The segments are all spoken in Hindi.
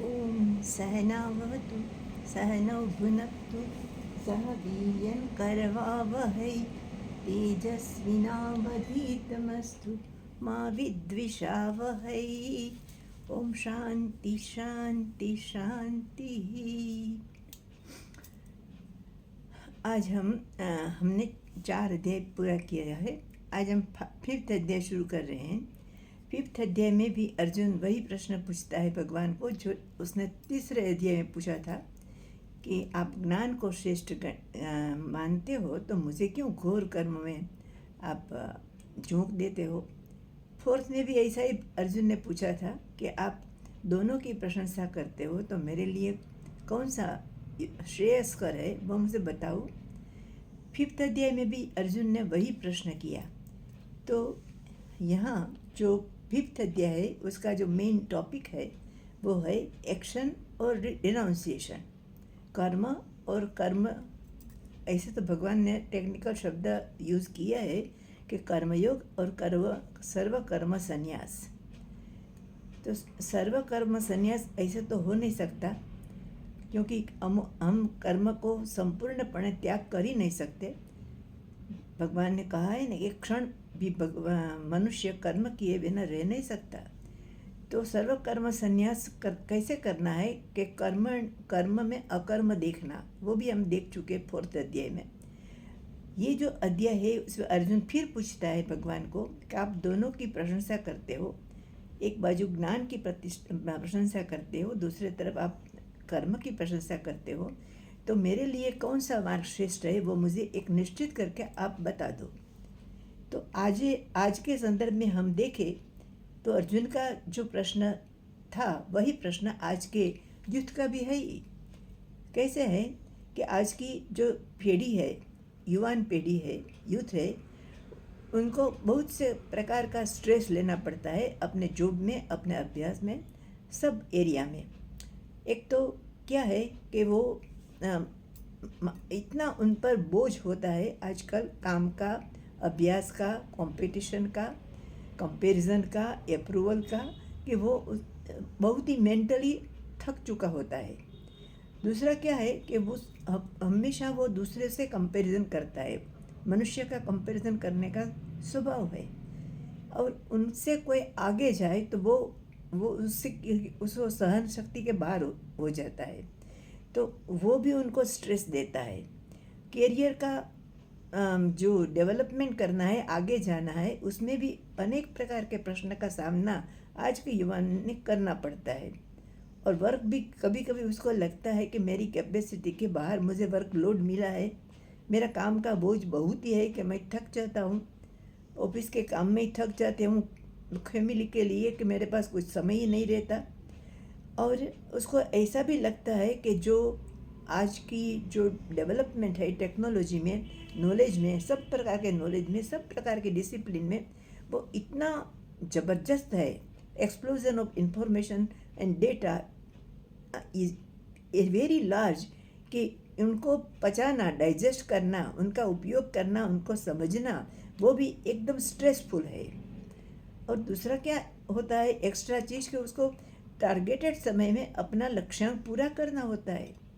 ॐ सहनावतु सहनौ भुनक्तु सह वीर्यं करवावहै तेजस्विनावधीतमस्तु मा विद्विषावहै। ओम शांति शांति शांति। आज हमने 4 अध्याय पूरा किया है। आज हम 5th अध्याय शुरू कर रहे हैं। 5th अध्याय में भी अर्जुन वही प्रश्न पूछता है भगवान को जो उसने 3रे अध्याय में पूछा था कि आप ज्ञान को श्रेष्ठ मानते हो तो मुझे क्यों घोर कर्म में आप झोंक देते हो। 4th में भी ऐसा ही अर्जुन ने पूछा था कि आप दोनों की प्रशंसा करते हो तो मेरे लिए कौन सा श्रेयस्कर है वो मुझे बताओ। 5th अध्याय में भी अर्जुन ने वही प्रश्न किया। तो यहाँ जो 5th अध्याय है उसका जो मेन टॉपिक है वो है एक्शन और रिनाउंसिएशन, कर्म और कर्म। ऐसे तो भगवान ने टेक्निकल शब्द यूज़ किया है कि कर्मयोग और सर्वकर्म संन्यास। तो सर्वकर्म संन्यास ऐसे तो हो नहीं सकता क्योंकि हम कर्म को संपूर्णपणे त्याग कर ही नहीं सकते। भगवान ने कहा है ना, एक क्षण भी मनुष्य कर्म किए बिना रह नहीं सकता। तो सर्वकर्म संन्यास कैसे करना है कि कर्म में अकर्म देखना, वो भी हम देख चुके 4th अध्याय में। ये जो अध्याय है उसमें अर्जुन फिर पूछता है भगवान को कि आप दोनों की प्रशंसा करते हो, एक बाजू ज्ञान की प्रशंसा करते हो, दूसरी तरफ आप कर्म की प्रशंसा करते हो, तो मेरे लिए कौन सा मार्ग श्रेष्ठ है वो मुझे एक निश्चित करके आप बता दो। तो आज के संदर्भ में हम देखें तो अर्जुन का जो प्रश्न था वही प्रश्न आज के युद्ध का भी है ही। कैसे है कि आज की जो पीढ़ी है, युवान पीढ़ी है, यूथ है, उनको बहुत से प्रकार का स्ट्रेस लेना पड़ता है अपने जॉब में, अपने अभ्यास में, सब एरिया में। एक तो क्या है कि वो इतना उन पर बोझ होता है आजकल, काम का, अभ्यास का, कंपटीशन का, कंपैरिजन का, अप्रूवल का, कि वो बहुत ही मेंटली थक चुका होता है। दूसरा क्या है कि वो हमेशा वो दूसरे से कंपैरिजन करता है। मनुष्य का कंपैरिजन करने का स्वभाव है और उनसे कोई आगे जाए तो वो उसको सहन शक्ति के बाहर हो जाता है, तो वो भी उनको स्ट्रेस देता है। कैरियर का जो डेवलपमेंट करना है, आगे जाना है, उसमें भी अनेक प्रकार के प्रश्न का सामना आज के युवा ने करना पड़ता है। और वर्क भी कभी कभी उसको लगता है कि मेरी कैपेसिटी के बाहर मुझे वर्क लोड मिला है, मेरा काम का बोझ बहुत ही है कि मैं थक जाता हूँ, ऑफिस के काम में ही थक जाते हूँ, फैमिली के लिए कि मेरे पास कुछ समय ही नहीं रहता। और उसको ऐसा भी लगता है कि जो आज की जो डेवलपमेंट है टेक्नोलॉजी में, नॉलेज में, सब प्रकार के नॉलेज में, सब प्रकार के डिसिप्लिन में, वो इतना ज़बरदस्त है, explosion of information and data is a very large, कि उनको पचाना, डाइजेस्ट करना, उनका उपयोग करना, उनको समझना, वो भी एकदम स्ट्रेसफुल है। और दूसरा क्या होता है एक्स्ट्रा चीज़, कि उसको टारगेटेड समय में अपना लक्ष्यांक पूरा करना होता है।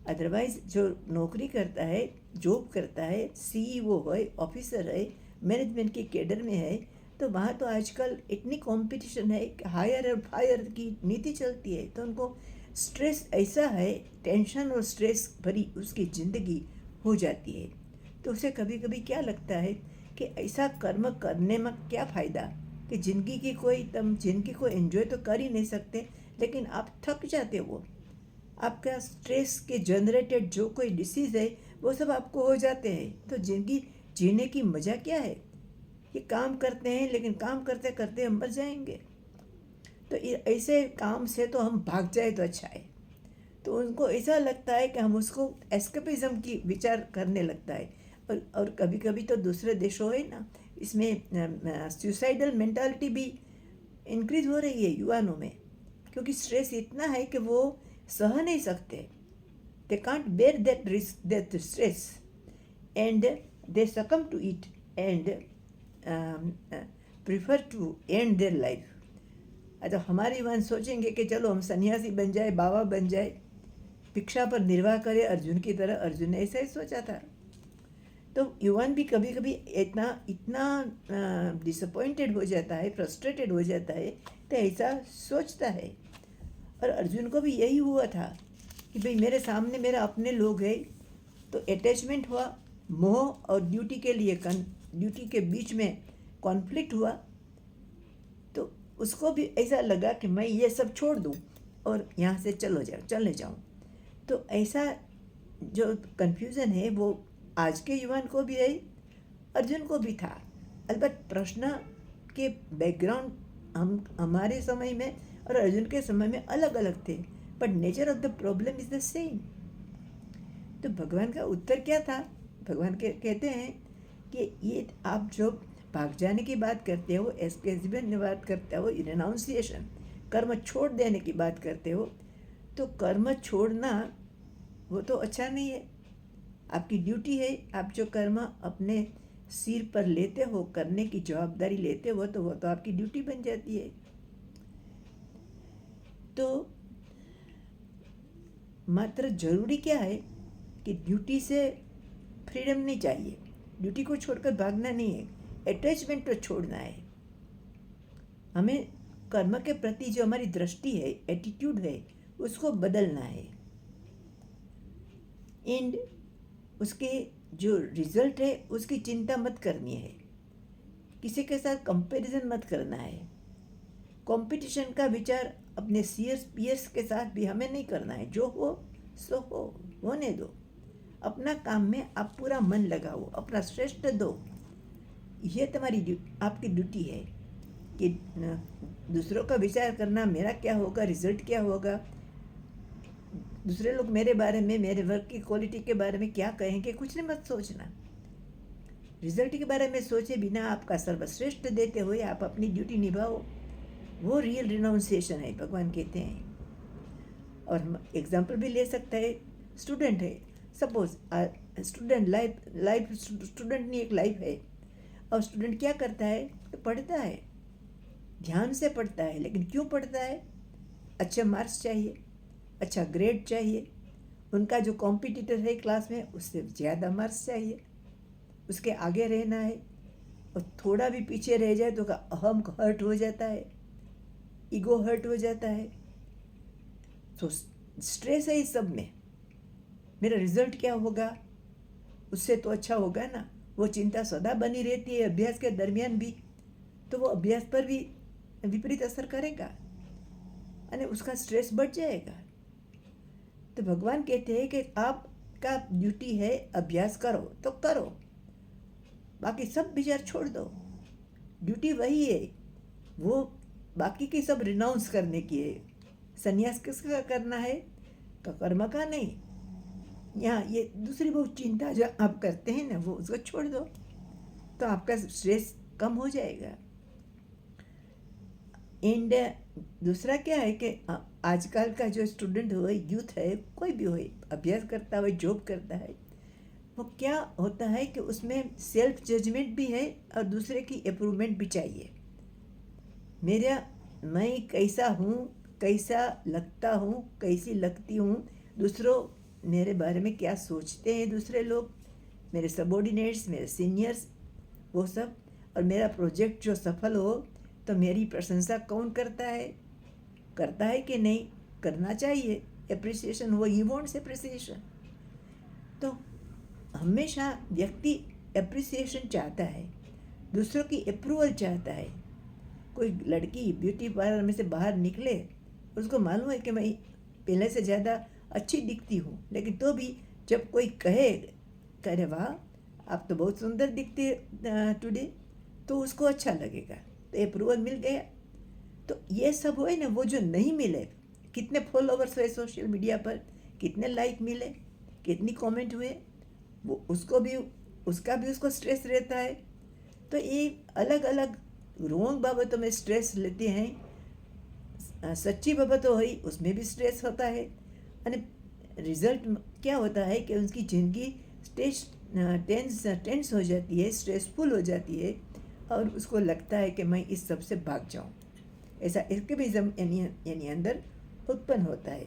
अदरवाइज जो नौकरी करता है, जॉब करता है, सीईओ है, ऑफिसर है, मैनेजमेंट के कैडर में है, तो वहाँ तो आजकल इतनी कंपटीशन है कि हायर और फायर की नीति चलती है, तो उनको स्ट्रेस ऐसा है, टेंशन और स्ट्रेस भरी उसकी ज़िंदगी हो जाती है। तो उसे कभी कभी क्या लगता है कि ऐसा कर्म करने में क्या फ़ायदा, कि जिंदगी को एंजॉय तो कर ही नहीं सकते, लेकिन आप थक जाते हो। आपका स्ट्रेस के जनरेटेड जो कोई डिसीज़ है वो सब आपको हो जाते हैं, तो जिंदगी जीने की मज़ा क्या है। ये काम करते हैं लेकिन काम करते करते हम मर जाएंगे, तो ऐसे काम से तो हम भाग जाए तो अच्छा है। तो उनको ऐसा लगता है कि हम उसको एस्केपिज्म की विचार करने लगता है। और कभी कभी तो दूसरे देशों है ना, इसमें सुसाइडल मेंटालिटी भी इंक्रीज हो रही है युवानों में, क्योंकि स्ट्रेस इतना है कि वो सह नहीं सकते, they can't bear that stress and they succumb to it and prefer to end their life. अच्छा, हमारे युवान सोचेंगे कि चलो हम सन्यासी बन जाए, बाबा बन जाए, भिक्षा पर निर्वाह करे अर्जुन की तरह। अर्जुन ने ऐसा ही सोचा था। तो युवान भी कभी कभी इतना इतना डिसअपॉइंटेड हो जाता है, फ्रस्ट्रेटेड हो जाता है, तो ऐसा सोचता है। और अर्जुन को भी यही हुआ था कि भाई मेरे सामने मेरा अपने लोग हैं, तो अटैचमेंट हुआ, मोह और ड्यूटी के लिए ड्यूटी के बीच में कॉन्फ्लिक्ट हुआ। तो उसको भी ऐसा लगा कि मैं ये सब छोड़ दूँ और यहाँ से चले जाऊँ। तो ऐसा जो कन्फ्यूज़न है वो आज के युवान को भी है, अर्जुन को भी था। अलबत्त प्रश्न के बैकग्राउंड हमारे समय में और अर्जुन के समय में अलग अलग थे, but nature of the problem is the same. तो भगवान का उत्तर क्या था? भगवान कहते हैं कि ये आप जो भाग जाने की बात करते हो, एस्केपिज्म की बात करते हो, रिनाउंसिएशन, कर्म छोड़ देने की बात करते हो, तो कर्म छोड़ना वो तो अच्छा नहीं है। आपकी ड्यूटी है, आप जो कर्म अपने सिर पर लेते हो, करने की जवाबदारी लेते हो, तो वो तो आपकी ड्यूटी बन जाती है। तो मात्र जरूरी क्या है कि ड्यूटी से फ्रीडम नहीं चाहिए, ड्यूटी को छोड़कर भागना नहीं है, अटैचमेंट तो छोड़ना है। हमें कर्म के प्रति जो हमारी दृष्टि है, एटीट्यूड है, उसको बदलना है। एंड उसके जो रिजल्ट है उसकी चिंता मत करनी है। किसी के साथ कंपैरिजन मत करना है। कंपटीशन का विचार अपने सीयर्स पीयर्स के साथ भी हमें नहीं करना है। जो हो सो हो, होने दो। अपना काम में आप पूरा मन लगाओ, अपना श्रेष्ठ दो। ये तुम्हारी आपकी ड्यूटी है कि दूसरों का विचार करना, मेरा क्या होगा, रिजल्ट क्या होगा, दूसरे लोग मेरे बारे में, मेरे वर्क की क्वालिटी के बारे में क्या कहेंगे, कुछ नहीं मत सोचना। रिजल्ट के बारे में सोचे बिना आपका सर्वश्रेष्ठ देते हुए आप अपनी ड्यूटी निभाओ। वो रियल रिनाउंसिएशन है, भगवान कहते हैं। और हम एग्जाम्पल भी ले सकते हैं। स्टूडेंट है, सपोज स्टूडेंट लाइफ स्टूडेंट नहीं, एक लाइफ है। और स्टूडेंट क्या करता है? तो पढ़ता है, ध्यान से पढ़ता है। लेकिन क्यों पढ़ता है? अच्छे मार्क्स चाहिए, अच्छा ग्रेड चाहिए। उनका जो कॉम्पिटिटर है क्लास में, उससे ज़्यादा मार्क्स चाहिए, उसके आगे रहना है। और थोड़ा भी पीछे रह जाए तो अहम हर्ट हो जाता है, ईगो हर्ट हो जाता है। तो स्ट्रेस है इस सब में। मेरा रिजल्ट क्या होगा, उससे तो अच्छा होगा ना। वो चिंता सदा बनी रहती है अभ्यास के दरमियान भी। तो वो अभ्यास पर भी विपरीत असर करेगा और उसका स्ट्रेस बढ़ जाएगा। तो भगवान कहते हैं कि आपका ड्यूटी है अभ्यास करो तो करो, बाकी सब विचार छोड़ दो। ड्यूटी वही है, वो बाकी की सब रिनाउंस करने की है। संन्यास किसका करना है? कर्म का नहीं। यहाँ ये दूसरी बहुत चिंता जो आप करते हैं ना, वो उसको छोड़ दो, तो आपका स्ट्रेस कम हो जाएगा। एंड दूसरा क्या है कि आजकल का जो स्टूडेंट हो, यूथ है, कोई भी हो, अभ्यास करता हो, जॉब करता है, वो क्या होता है कि उसमें सेल्फ जजमेंट भी है और दूसरे की अप्रूवमेंट भी चाहिए। मैं कैसा हूँ, कैसा लगता हूँ, कैसी लगती हूँ, दूसरों मेरे बारे में क्या सोचते हैं, दूसरे लोग, मेरे सबॉर्डिनेट्स, मेरे सीनियर्स, वो सब। और मेरा प्रोजेक्ट जो सफल हो तो मेरी प्रशंसा कौन करता है कि नहीं? करना चाहिए। एप्रिसिएशन, वो ही वांट्स एप्रिसिएशन। तो हमेशा व्यक्ति एप्रिसिएशन चाहता है, दूसरों की अप्रूवल चाहता है। कोई लड़की ब्यूटी पार्लर में से बाहर निकले, उसको मालूम है कि मैं पहले से ज़्यादा अच्छी दिखती हूँ, लेकिन तो भी जब कोई कहे वाह आप तो बहुत सुंदर दिखते टुडे, तो उसको अच्छा लगेगा, तो अप्रूवल मिल गया। तो ये सब हुए ना, वो जो नहीं मिले, कितने फॉलोवर्स हुए सोशल मीडिया पर, कितने लाइक मिले, कितनी कमेंट हुए, वो उसका भी उसको स्ट्रेस रहता है। तो ये अलग अलग रोंग बाबतों में स्ट्रेस लेते हैं, सच्ची बाबतों हुई उसमें भी स्ट्रेस होता है। और रिजल्ट क्या होता है कि उनकी ज़िंदगी टेंस हो जाती है, स्ट्रेसफुल हो जाती है, और उसको लगता है कि मैं इस सब से भाग जाऊं। ऐसा एक्टिविज्म यानी अंदर उत्पन्न होता है।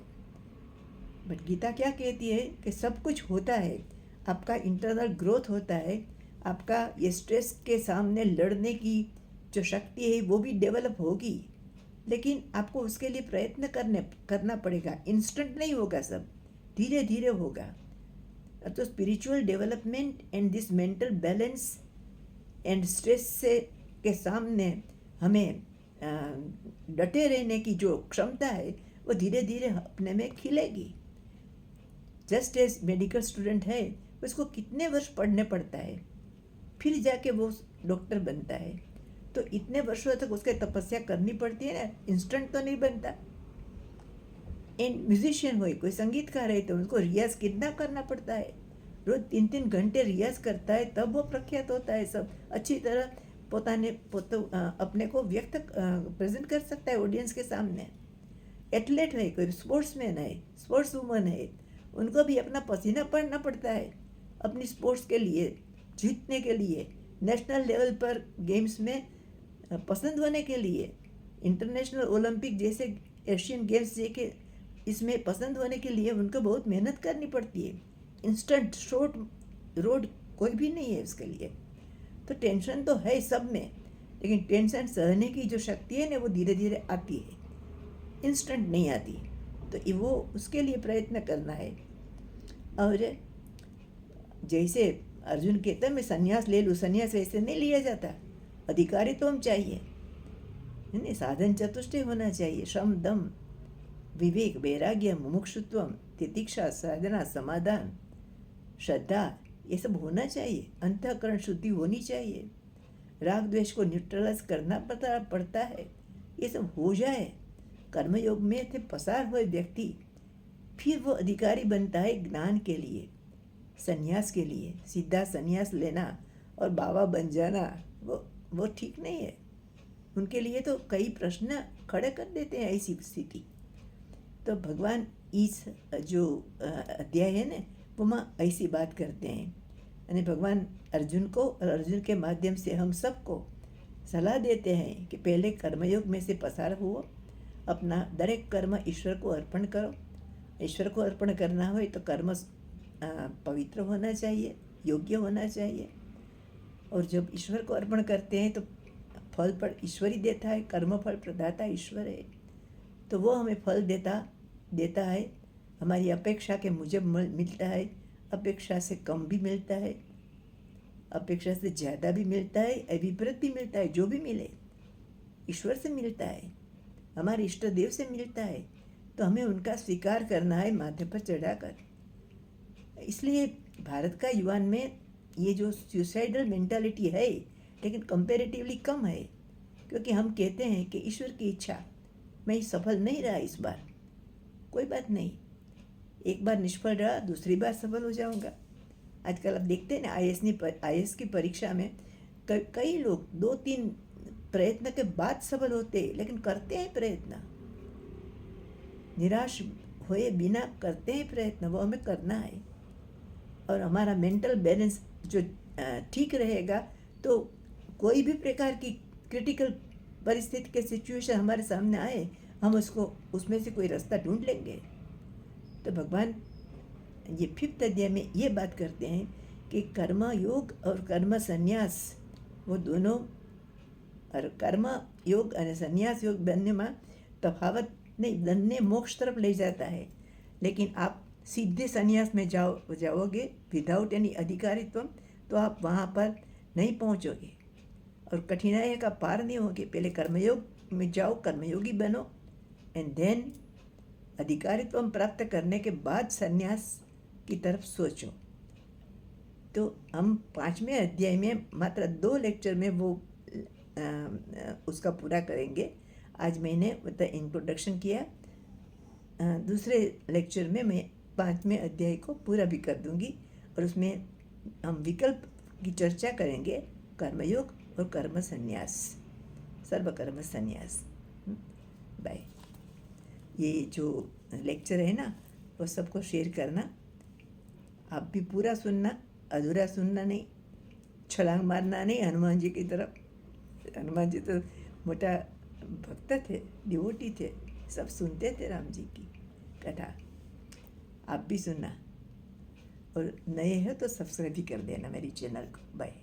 बट गीता क्या कहती है कि सब कुछ होता है, आपका इंटरनल ग्रोथ होता है, आपका ये स्ट्रेस के सामने लड़ने की जो शक्ति है वो भी डेवलप होगी, लेकिन आपको उसके लिए प्रयत्न करना पड़ेगा। इंस्टेंट नहीं होगा, सब धीरे धीरे होगा। तो spiritual development and this mental balance and stress से के सामने हमें डटे रहने की जो क्षमता है वो धीरे धीरे अपने में खिलेगी। जस्ट एज मेडिकल स्टूडेंट है, उसको कितने वर्ष पढ़ने पड़ता है, फिर जाके वो डॉक्टर बनता है। तो इतने वर्षों तक उसके तपस्या करनी पड़ती है ना, इंस्टेंट तो नहीं बनता। एंड म्यूजिशियन हो, कोई संगीतकार है, तो उनको रियाज कितना करना पड़ता है, रोज 3-3 घंटे रियाज करता है, तब वो प्रख्यात होता है। सब अच्छी तरह अपने को व्यक्त प्रेजेंट कर सकता है ऑडियंस के सामने। एथलीट है, कोई स्पोर्ट्समैन है, स्पोर्ट्स वूमन है, उनको भी अपना पसीना पड़ना पड़ता है अपनी स्पोर्ट्स के लिए, जीतने के लिए, नेशनल लेवल पर गेम्स में पसंद होने के लिए, इंटरनेशनल ओलंपिक जैसे एशियन गेम्स जैसे इसमें पसंद होने के लिए उनको बहुत मेहनत करनी पड़ती है। इंस्टेंट शॉर्ट रोड कोई भी नहीं है उसके लिए। तो टेंशन तो है सब में, लेकिन टेंशन सहने की जो शक्ति है ना वो धीरे धीरे आती है, इंस्टेंट नहीं आती। तो वो उसके लिए प्रयत्न करना है। और जैसे अर्जुन कहता है मैं संन्यास ले लूँ, संन्यास ऐसे नहीं लिया जाता, अधिकारी तो हम चाहिए, नहीं, साधन चतुष्टय होना चाहिए, श्रम दम विवेक वैराग्य मुमुक्षुत्व तितिक्षा साधना समाधान श्रद्धा, ये सब होना चाहिए। अंतःकरण शुद्धि होनी चाहिए, राग द्वेष को न्यूट्रलाइज करना पड़ता है। ये सब हो जाए, कर्मयोग में थे पसार हुए व्यक्ति, फिर वो अधिकारी बनता है ज्ञान के लिए, संन्यास के लिए। सीधा संन्यास लेना और बाबा बन जाना वो ठीक नहीं है। उनके लिए तो कई प्रश्न खड़े कर देते हैं ऐसी स्थिति। तो भगवान इस जो अध्याय है ना वो माँ ऐसी बात करते हैं, यानी भगवान अर्जुन को और अर्जुन के माध्यम से हम सबको सलाह देते हैं कि पहले कर्मयोग में से पसार हुओ, अपना दरेक कर्म ईश्वर को अर्पण करो। ईश्वर को अर्पण करना हो तो कर्म पवित्र होना चाहिए, योग्य होना चाहिए। और जब ईश्वर को अर्पण करते हैं तो फल पर ईश्वर ही देता है, कर्म फल प्रदाता ईश्वर है। तो वो हमें फल देता है, हमारी अपेक्षा के मुजब मिलता है, अपेक्षा से कम भी मिलता है, अपेक्षा से ज़्यादा भी मिलता है, विपरीत भी मिलता है। जो भी मिले ईश्वर से मिलता है, हमारे इष्ट देव से मिलता है, तो हमें उनका स्वीकार करना है माथे पर चढ़ाकर। इसलिए भारत का युवान में ये जो सुसाइडल मेंटालिटी है, लेकिन कंपैरेटिवली कम है, क्योंकि हम कहते हैं कि ईश्वर की इच्छा, मैं सफल नहीं रहा इस बार, कोई बात नहीं, एक बार निष्फल रहा, दूसरी बार सफल हो जाऊंगा। आजकल आप देखते हैं ना IAS की परीक्षा में कई लोग 2-3 प्रयत्न के बाद सफल होते हैं, लेकिन करते हैं प्रयत्न, निराश हुए बिना करते हैं प्रयत्न, वो हमें करना है। और हमारा मेंटल बैलेंस जो ठीक रहेगा तो कोई भी प्रकार की क्रिटिकल परिस्थिति के सिचुएशन हमारे सामने आए, हम उसमें से कोई रास्ता ढूंढ लेंगे। तो भगवान ये 5th अध्याय में ये बात करते हैं कि कर्म योग और कर्म संन्यास वो दोनों, और कर्म योग और संन्यास योग बनने में तफावत नहीं, बनने मोक्ष तरफ ले जाता है, लेकिन आप सीधे संन्यास में जाओगे विदाउट एनी अधिकारित्व, तो आप वहाँ पर नहीं पहुँचोगे और कठिनाई का पार नहीं होगे। पहले कर्मयोग में जाओ, कर्मयोगी बनो, एंड देन अधिकारित्व प्राप्त करने के बाद संन्यास की तरफ सोचो। तो हम 5वें अध्याय में मात्र 2 लेक्चर में वो उसका पूरा करेंगे। आज मैंने इंट्रोडक्शन किया, दूसरे लेक्चर में मैं 5वें अध्याय को पूरा भी कर दूंगी और उसमें हम विकल्प की चर्चा करेंगे, कर्मयोग और कर्म संन्यास, सर्वकर्म संन्यास। बाय। ये जो लेक्चर है ना वो सबको शेयर करना, आप भी पूरा सुनना, अधूरा सुनना नहीं, छलांग मारना नहीं हनुमान जी की तरफ। हनुमान जी तो मोटा भक्त थे, डिवोटी थे, सब सुनते थे राम जी की कथा। आप भी सुनना, और नए हैं तो सब्सक्राइब भी कर देना मेरी चैनल को। बाय।